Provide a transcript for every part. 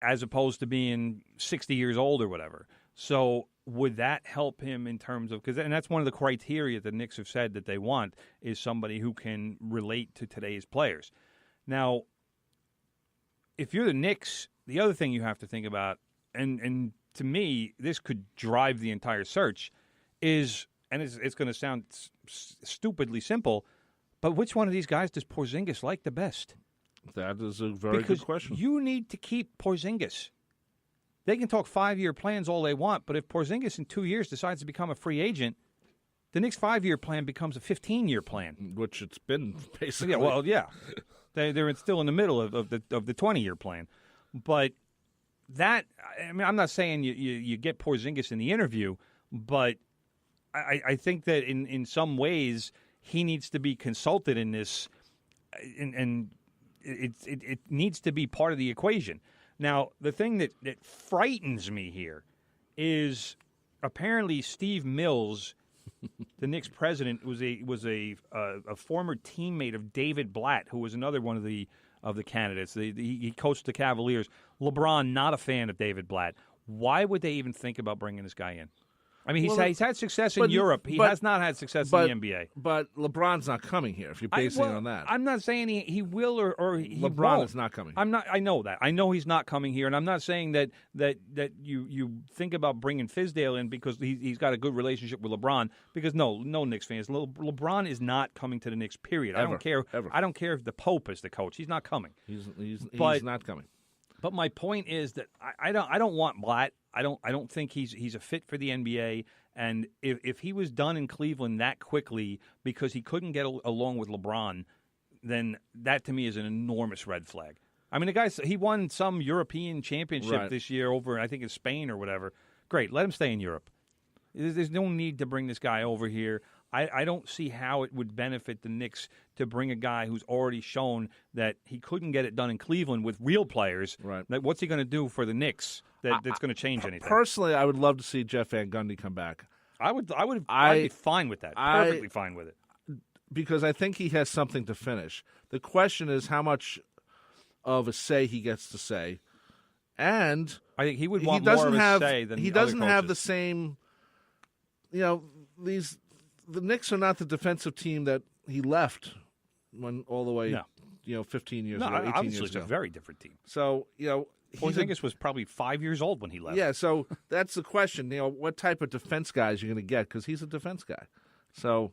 as opposed to being 60 years old or whatever. So would that help him in terms of, and that's one of the criteria the Knicks have said that they want, is somebody who can relate to today's players. Now, if you're the Knicks, the other thing you have to think about, and to me, this could drive the entire search, is, and it's going to sound stupidly simple, but which one of these guys does Porzingis like the best? That is a very good question. You need to keep Porzingis. They can talk 5-year plans all they want, but if Porzingis in 2 years decides to become a free agent, the next 5-year plan becomes a 15-year plan. Which it's been, basically. Yeah, well, yeah. They're still in the middle of the 20-year plan. But that, I mean, I'm not saying you get Porzingis in the interview, but I think that in some ways he needs to be consulted in this, and it needs to be part of the equation. Now, the thing that frightens me here is apparently Steve Mills, the Knicks president, was a former teammate of David Blatt, who was another one of the candidates. He coached the Cavaliers. LeBron, not a fan of David Blatt. Why would they even think about bringing this guy in? I mean, he's had success in Europe. He has not had success in the NBA. But LeBron's not coming here, if you're basing it on that. I'm not saying he will or he LeBron won't. is not coming. I know that. I know he's not coming here, and I'm not saying that you think about bringing Fizdale in because he's got a good relationship with LeBron. Because no Knicks fans, LeBron is not coming to the Knicks. Period. I don't care. Ever. I don't care if the Pope is the coach. He's not coming. He's not coming. But my point is that I don't want Blatt. I don't think he's a fit for the NBA. And if he was done in Cleveland that quickly because he couldn't get along with LeBron, then that to me is an enormous red flag. I mean, the guy, he won some European championship this year over, I think it's Spain or whatever. Great, let him stay in Europe. There's no need to bring this guy over here. I don't see how it would benefit the Knicks to bring a guy who's already shown that he couldn't get it done in Cleveland with real players. Right. What's he going to do for the Knicks that's going to change anything? Personally, I would love to see Jeff Van Gundy come back. I'd be fine with that. Perfectly fine with it. Because I think he has something to finish. The question is how much of a say he gets to say. And I think he would want more of a say than he doesn't have the same, the Knicks are not the defensive team that he left when all the way, 15 years ago, 18 years obviously ago. It's a very different team. So, Porzingis was probably 5 years old when he left. Yeah, so that's the question. What type of defense guys you're going to get? Because he's a defense guy. So,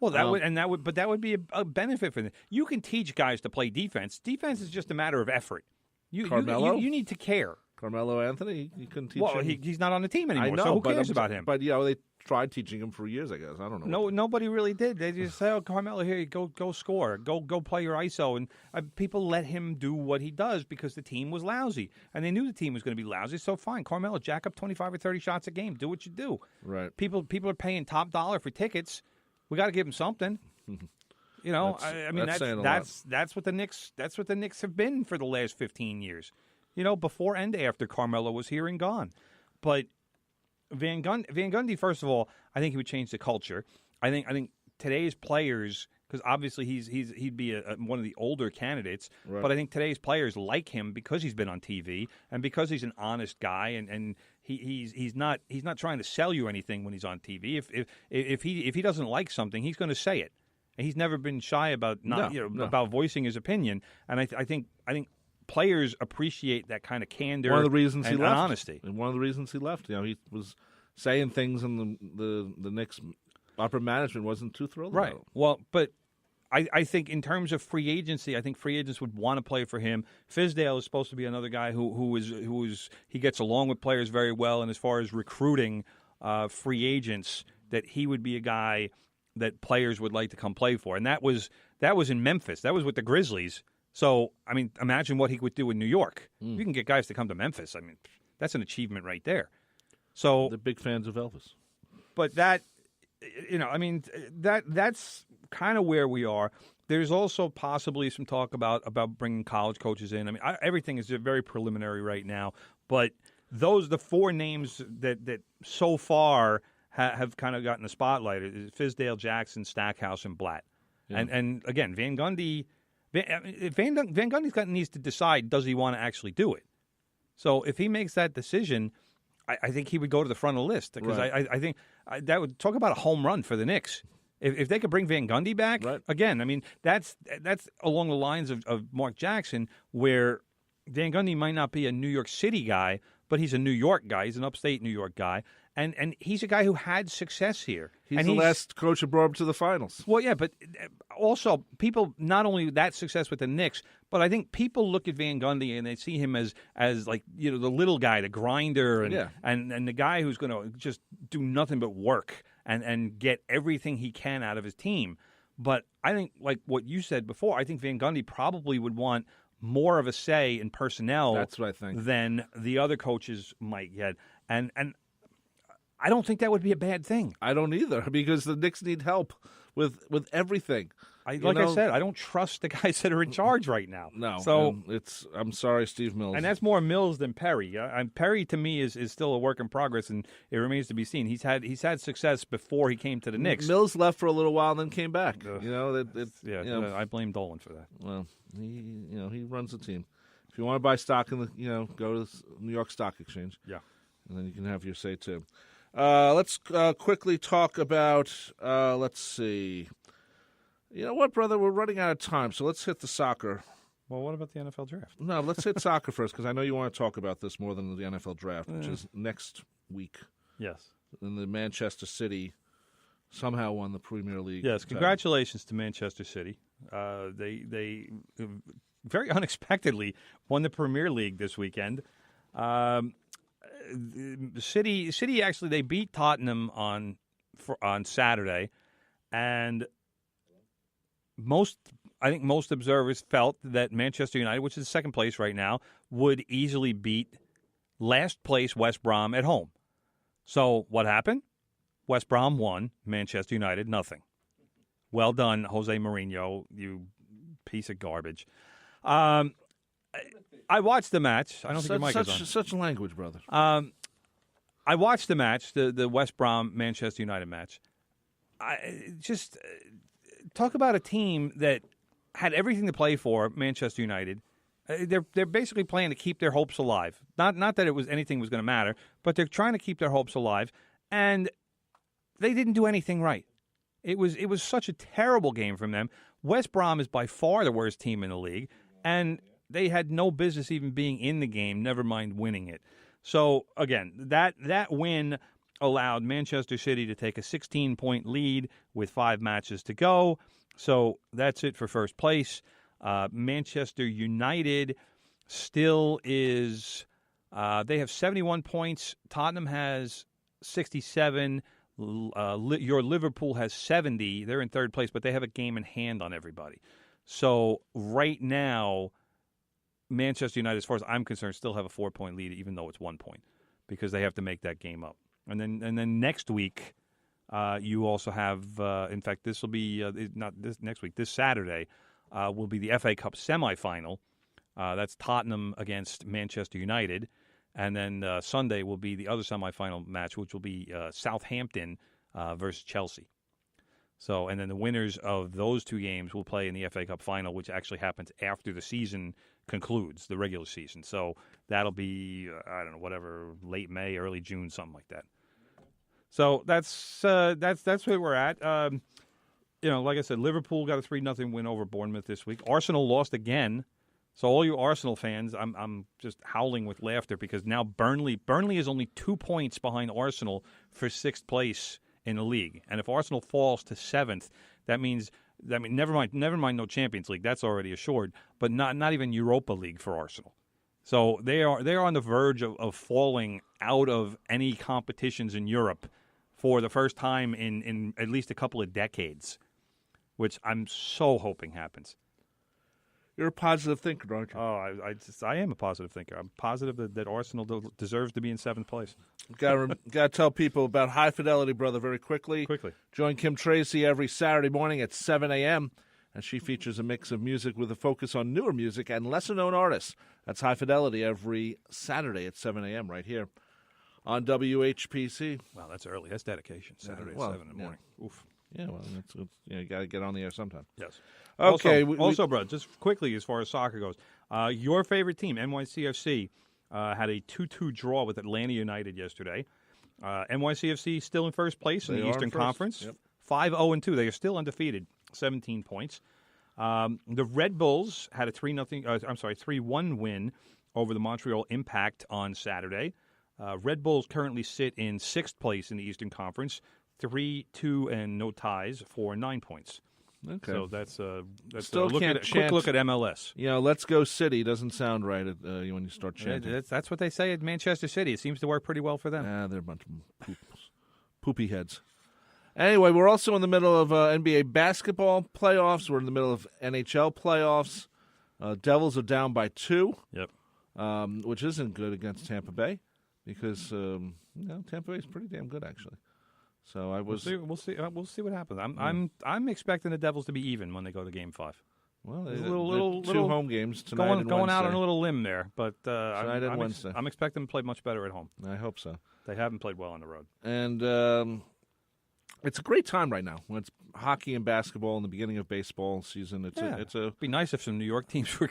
that would be a benefit for them. You can teach guys to play defense. Defense is just a matter of effort. Carmelo? You need to care. Carmelo Anthony, you couldn't teach him. Well, he's not on the team anymore. I know, so who cares about him? But they tried teaching him for years, I guess. I don't know. No, nobody really did. They just said, "Oh, Carmelo, here, go score, go play your ISO," and people let him do what he does because the team was lousy, and they knew the team was going to be lousy. So fine, Carmelo, jack up 25 or 30 shots a game. Do what you do. Right. People are paying top dollar for tickets. We got to give them something. That's what the Knicks have been for the last 15 years. Before and after Carmelo was here and gone. But Van Gundy, first of all, I think he would change the culture. I think today's players, because obviously he'd be one of the older candidates, right. But I think today's players like him because he's been on TV and because he's an honest guy and he's not trying to sell you anything when he's on TV. If he doesn't like something, he's going to say it. And he's never been shy about about voicing his opinion. And I think players appreciate that kind of candor. One of the reasons and he left, honesty. And one of the reasons he left, he was saying things, and the Knicks upper management wasn't too thrilled right. about it. Well, but I think in terms of free agency, I think free agents would want to play for him. Fizdale is supposed to be another guy who he gets along with players very well, and as far as recruiting free agents, that he would be a guy that players would like to come play for, and that was in Memphis. That was with the Grizzlies. So, I mean, imagine what he would do in New York. You can get guys to come to Memphis. I mean, that's an achievement right there. So they're big fans of Elvis. But that's kind of where we are. There's also possibly some talk about bringing college coaches in. I mean, everything is very preliminary right now. But the four names that so far have kind of gotten the spotlight is Fizdale, Jackson, Stackhouse, and Blatt. Yeah. And again, Van Gundy. Van Gundy needs to decide, does he want to actually do it? So if he makes that decision, I think he would go to the front of the list because Right. I think that would talk about a home run for the Knicks. If they could bring Van Gundy back, Right. again, I mean, that's along the lines of Mark Jackson, where Van Gundy might not be a New York City guy, but he's a New York guy. He's an upstate New York guy. And he's a guy who had success here. He's and the last coach who brought him to the finals. Well, yeah, but also people, not only that success with the Knicks, but I think people look at Van Gundy and they see him as like, the little guy, the grinder, and the guy who's going to just do nothing but work and get everything he can out of his team. But I think, like what you said before, I think Van Gundy probably would want more of a say in personnel. That's what I think. Than the other coaches might get. And I don't think that would be a bad thing. I don't either, because the Knicks need help with everything. I said, I don't trust the guys that are in charge right now. No, so I'm sorry, Steve Mills, and that's more Mills than Perry. Perry to me is still a work in progress, and it remains to be seen. He's had success before he came to the Knicks. Mills left for a little while and then came back. I blame Dolan for that. Well, he runs the team. If you want to buy stock in the go to the New York Stock Exchange. Yeah, and then you can have your say too. Let's quickly talk about. Let's see. You know what, brother? We're running out of time, so let's hit the soccer. Well, what about the NFL draft? No, let's hit soccer first, because I know you want to talk about this more than the NFL draft, which is next week. Yes. And the Manchester City somehow won the Premier League. Yes, congratulations to Manchester City. They very unexpectedly won the Premier League this weekend. City actually, they beat Tottenham on Saturday, and I think most observers felt that Manchester United, which is second place right now, would easily beat last place West Brom at home. So what happened? West Brom won, Manchester United nothing. Well done, Jose Mourinho, you piece of garbage. I watched the match. I don't think your mic is on. Such language, brother. I watched the match, the West Brom Manchester United match. Talk about a team that had everything to play for, Manchester United. They're basically playing to keep their hopes alive. Not that anything was going to matter, but they're trying to keep their hopes alive, and they didn't do anything right. It was such a terrible game from them. West Brom is by far the worst team in the league, and they had no business even being in the game, never mind winning it. So, again, that win allowed Manchester City to take a 16-point lead with 5 matches to go. So that's it for first place. Manchester United still is they have 71 points. Tottenham has 67. Your Liverpool has 70. They're in third place, but they have a game in hand on everybody. So right now, Manchester United, as far as I'm concerned, still have a 4-point lead, even though it's 1 point, because they have to make that game up. And then next week, you also have. In fact, this will be not this next week. This Saturday will be the FA Cup semifinal. That's Tottenham against Manchester United, and then Sunday will be the other semifinal match, which will be Southampton versus Chelsea. So, and then the winners of those 2 games will play in the FA Cup final, which actually happens after the season concludes, the regular season. So that'll be I don't know, whatever, late May, early June, something like that. So that's where we're at. Like I said, Liverpool got a 3-0 win over Bournemouth this week. Arsenal lost again. So all you Arsenal fans, I'm just howling with laughter because now Burnley is only 2 points behind Arsenal for 6th place in the league. And if Arsenal falls to 7th, that means never mind no Champions League, that's already assured, but not even Europa League for Arsenal. So they are on the verge of falling out of any competitions in Europe for the first time in at least a couple of decades, which I'm so hoping happens. You're a positive thinker, aren't you? Oh, I am a positive thinker. I'm positive that Arsenal deserves to be in 7th place. Got to tell people about High Fidelity, brother, very quickly. Join Kim Tracy every Saturday morning at 7 a.m., and she features a mix of music with a focus on newer music and lesser-known artists. That's High Fidelity every Saturday at 7 a.m. right here on WHPC. Wow, that's early. That's dedication. Saturday at 7 in the morning. Oof. Yeah, well, you got to get on the air sometime. Yes. Okay. Also, bro, just quickly as far as soccer goes, your favorite team, NYCFC, had a 2-2 draw with Atlanta United yesterday. NYCFC still in first place in the Eastern Conference. 5-0-2. They are still undefeated, 17 points. The Red Bulls had a 3-1 win over the Montreal Impact on Saturday. Red Bulls currently sit in sixth place in the Eastern Conference, 3-2 and no ties for 9 points. Okay, so that's still quick look at MLS. Let's go City doesn't sound right when you start chanting. That's what they say at Manchester City. It seems to work pretty well for them. They're a bunch of poopy heads. Anyway, we're also in the middle of NBA basketball playoffs. We're in the middle of NHL playoffs. Devils are down by 2. Yep. Which isn't good against Tampa Bay because Tampa Bay is pretty damn good actually. So we'll see what happens. I'm expecting the Devils to be even when they go to Game 5. Well, little home games tonight and going out Wednesday. on a little limb there, but Wednesday. I'm expecting them to play much better at home. I hope so. They haven't played well on the road, and it's a great time right now when it's hockey and basketball in the beginning of baseball season. It'd be nice if some New York teams were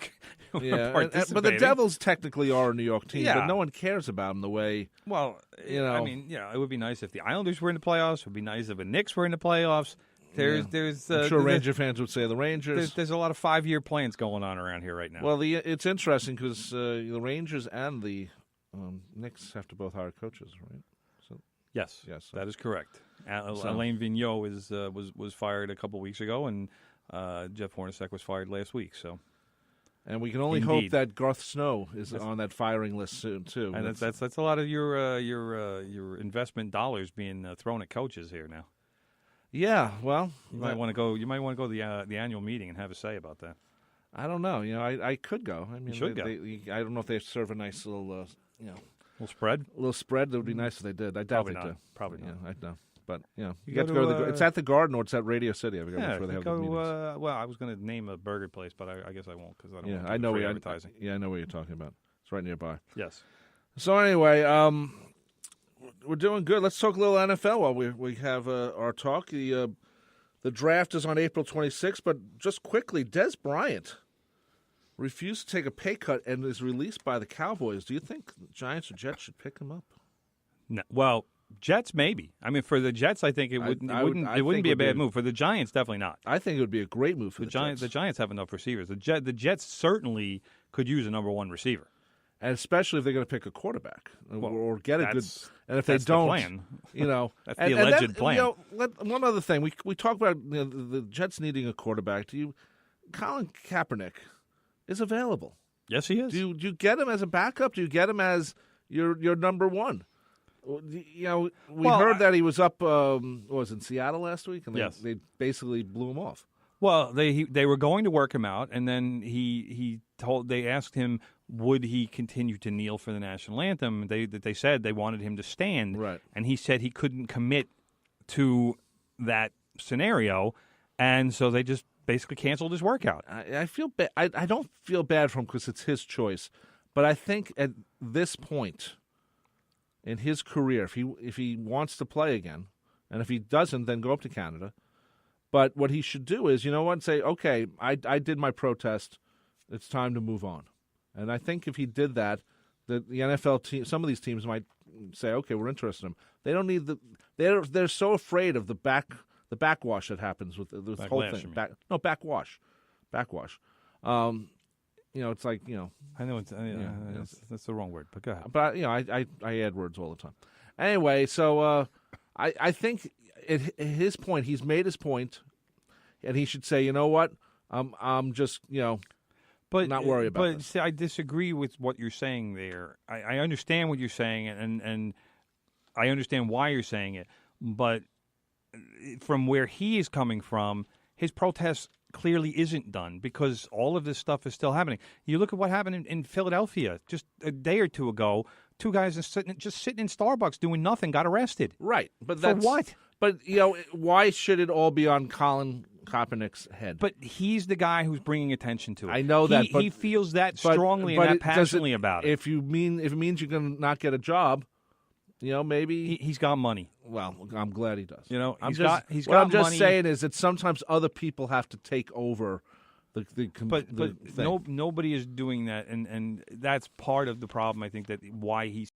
participating. But the Devils technically are a New York team, yeah. but no one cares about them the way. Well, I mean, it would be nice if the Islanders were in the playoffs. It would be nice if the Knicks were in the playoffs. I'm sure Ranger fans would say the Rangers. There's a lot of 5-year plans going on around here right now. Well, it's interesting because the Rangers and the Knicks have to both hire coaches, right? So yes, that is correct. Alain Vigneault was fired a couple weeks ago, and Jeff Hornacek was fired last week. So, and we can only hope that Garth Snow is on that firing list soon too. And that's a lot of your investment dollars being thrown at coaches here now. Yeah, well, you might want to go. You might want to go to the annual meeting and have a say about that. I don't know. I could go. I mean, you should go. I don't know if they serve a nice little, little spread. A little spread. That would be nice if they did. I doubt they do. Probably not. I know. But you get to go to it's at the Garden or it's at Radio City. I forget where they have the meetings. Well, I was going to name a burger place, but I guess I won't because I don't. I know where advertising. I know what you're talking about. It's right nearby. Yes. So anyway, we're doing good. Let's talk a little NFL while we have our talk. The draft is on April 26th, but just quickly, Des Bryant refused to take a pay cut and is released by the Cowboys. Do you think the Giants or Jets should pick him up? No. Well, Jets maybe. I mean, for the Jets, I think it wouldn't be a bad move. For the Giants, definitely not. I think it would be a great move for the Giants. The Giants have enough receivers. The Jets certainly could use a number one receiver. And especially if they're going to pick a quarterback or get a good. And if they don't, the plan. That's the alleged plan. One other thing, we talk about the Jets needing a quarterback. Colin Kaepernick is available. Yes, he is. Do you get him as a backup? Do you get him as your number one? We heard that he was up. Was in Seattle last week, and they basically blew him off. Well, they were going to work him out, and then they asked him would he continue to kneel for the national anthem. They said they wanted him to stand, right? And he said he couldn't commit to that scenario, and so they just basically canceled his workout. I feel bad. I don't feel bad for him because it's his choice, but I think at this point in his career, if he wants to play again, and if he doesn't, then go up to Canada. But what he should do is, say, okay, I did my protest. It's time to move on. And I think if he did that, the NFL team, some of these teams might say, okay, we're interested in him. They don't need they're so afraid of the backwash that happens with this whole thing. Backwash. It's like, I know that's the wrong word, but go ahead. But I add words all the time. Anyway, so I think at his point, he's made his point, and he should say, you know what, I'm just not worry about this. But see, I disagree with what you're saying there. I understand what you're saying, and I understand why you're saying it. But from where he is coming from, his protest clearly isn't done because all of this stuff is still happening. You look at what happened in Philadelphia just a day or two ago. 2 guys sitting in Starbucks doing nothing got arrested. Right, but for what? But why should it all be on Colin Kaepernick's head? But he's the guy who's bringing attention to it. I know that, but he feels that strongly and that passionately about it. If it means you're going to not get a job, maybe he's got money. Well, I'm glad he does. He's got what I'm just money. saying is that sometimes other people have to take over But nobody is doing that, and that's part of the problem. I think that why he's